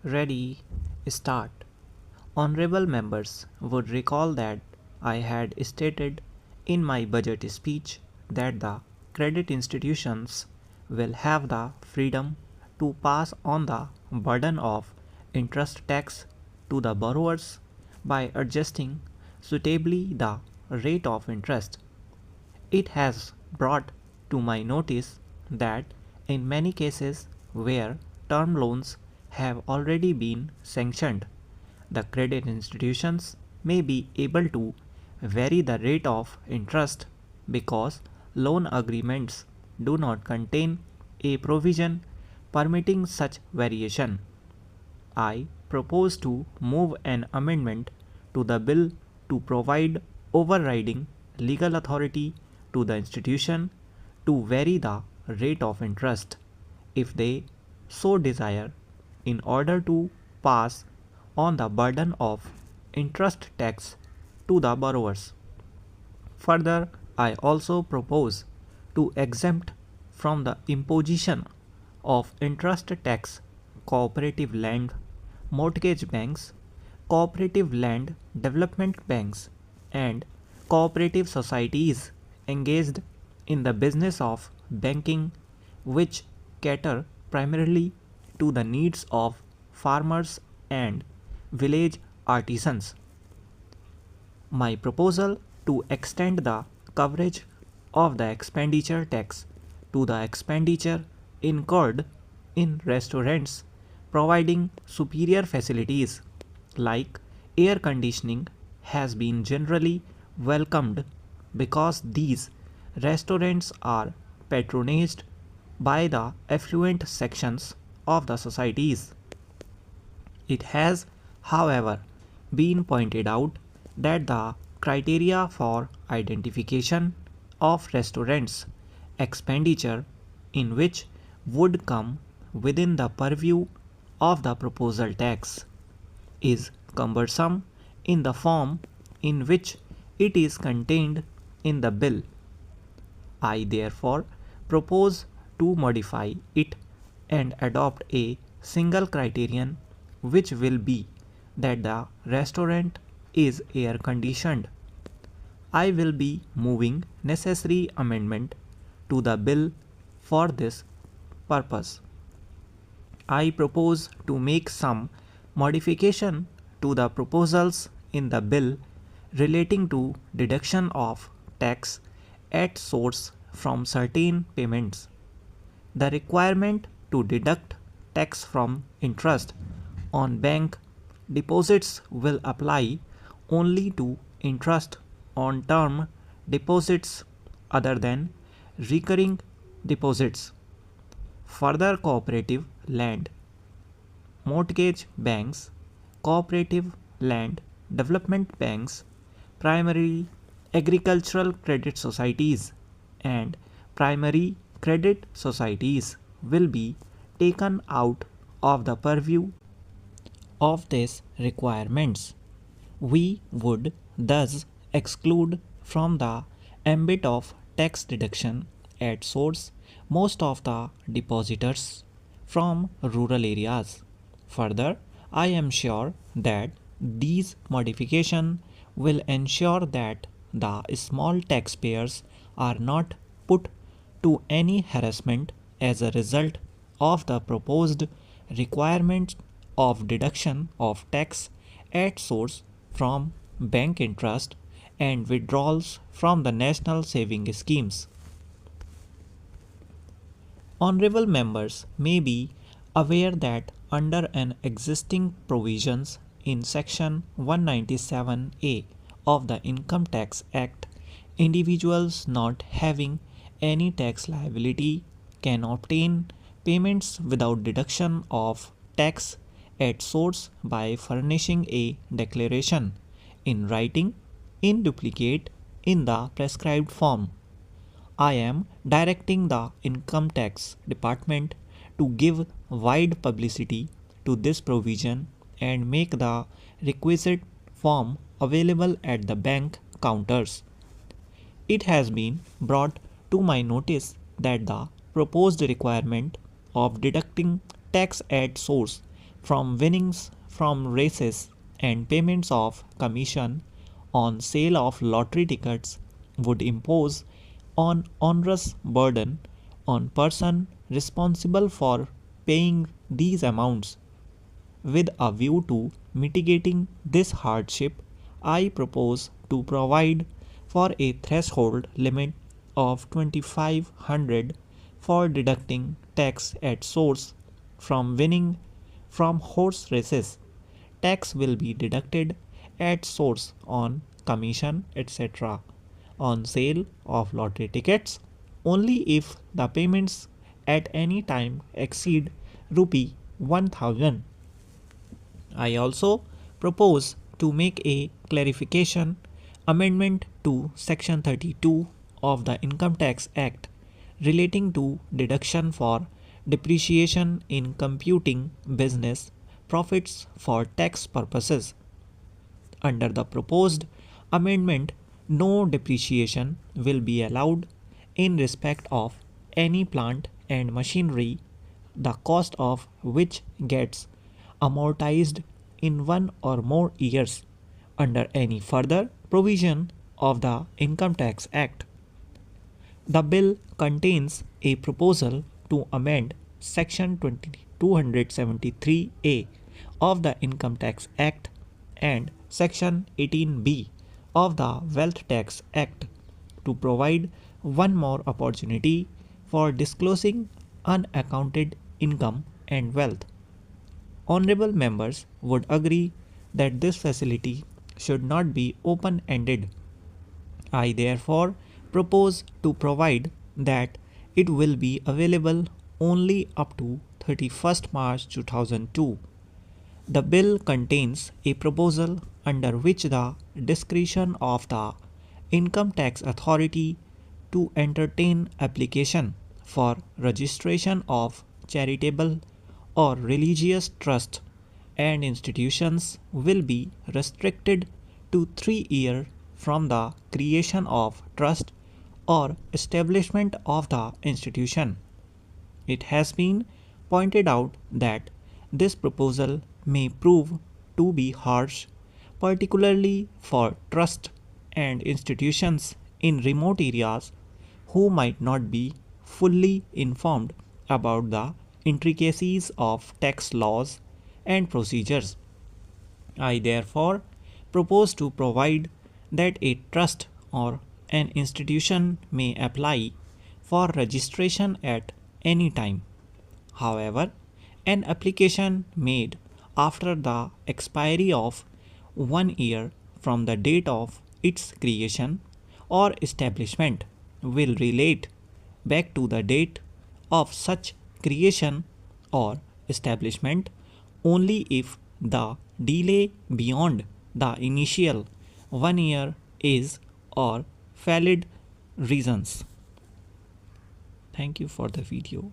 Ready, start. Honorable members would recall that I had stated in my budget speech that the credit institutions will have the freedom to pass on the burden of interest tax to the borrowers by adjusting suitably the rate of interest. It has brought to my notice that in many cases where term loans have already been sanctioned, the credit institutions may be able to vary the rate of interest because loan agreements do not contain a provision permitting such variation. I propose to move an amendment to the bill to provide overriding legal authority to the institution to vary the rate of interest if they so desire in order to pass on the burden of interest tax to the borrowers. Further, I also propose to exempt from the imposition of interest tax cooperative land mortgage banks, cooperative land development banks, and cooperative societies engaged in the business of banking, which cater primarily to the needs of farmers and village artisans. My proposal to extend the coverage of the expenditure tax to the expenditure incurred in restaurants providing superior facilities like air conditioning has been generally welcomed because these restaurants are patronized by the affluent sections of the societies. It has, however, been pointed out that the criteria for identification of restaurants expenditure in which would come within the purview of the proposal tax is cumbersome in the form in which it is contained in the bill. I therefore propose to modify it and adopt a single criterion which will be that the restaurant is air conditioned. I will be moving necessary amendment to the bill for this purpose. I propose to make some modification to the proposals in the bill relating to deduction of tax at source from certain payments. The requirement to deduct tax from interest on bank deposits will apply only to interest on term deposits other than recurring deposits. Further, cooperative land mortgage banks, cooperative land development banks, primary agricultural credit societies, and primary credit societies will be taken out of the purview of these requirements. We would thus exclude from the ambit of tax deduction at source most of the depositors from rural areas. Further, I am sure that these modifications will ensure that the small taxpayers are not put to any harassment as a result of the proposed requirements of deduction of tax at source from bank interest and withdrawals from the national saving schemes. Honorable members may be aware that under an existing provisions in section 197A of the Income Tax Act, individuals not having any tax liability can obtain payments without deduction of tax at source by furnishing a declaration in writing in duplicate in the prescribed form. I am directing the Income Tax Department to give wide publicity to this provision and make the requisite form available at the bank counters. It has been brought to my notice that the proposed requirement of deducting tax at source from winnings from races and payments of commission on sale of lottery tickets would impose an onerous burden on person responsible for paying these amounts. With a view to mitigating this hardship, I propose to provide for a threshold limit of 2500 for deducting tax at source from winning from horse races. Tax will be deducted at source on commission, etc. on sale of lottery tickets only if the payments at any time exceed rupee 1000. I also propose to make a clarification amendment to Section 32 of the Income Tax Act relating to deduction for depreciation in computing business profits for tax purposes. Under the proposed amendment, no depreciation will be allowed in respect of any plant and machinery, the cost of which gets amortized in one or more years under any further provision of the Income Tax Act. The bill contains a proposal to amend Section 273A of the Income Tax Act and Section 18B of the Wealth Tax Act to provide one more opportunity for disclosing unaccounted income and wealth. Honorable members would agree that this facility should not be open-ended. I therefore propose to provide that it will be available only up to 31st March 2002. The bill contains a proposal under which the discretion of the Income Tax Authority to entertain application for registration of charitable or religious trust and institutions will be restricted to 3 years from the creation of trust or establishment of the institution. It has been pointed out that this proposal may prove to be harsh, particularly for trusts and institutions in remote areas who might not be fully informed about the intricacies of tax laws and procedures. I therefore propose to provide that a trust or an institution may apply for registration at any time. However, an application made after the expiry of 1 year from the date of its creation or establishment will relate back to the date of such creation or establishment only if the delay beyond the initial 1 year is or valid reasons. Thank you for the video.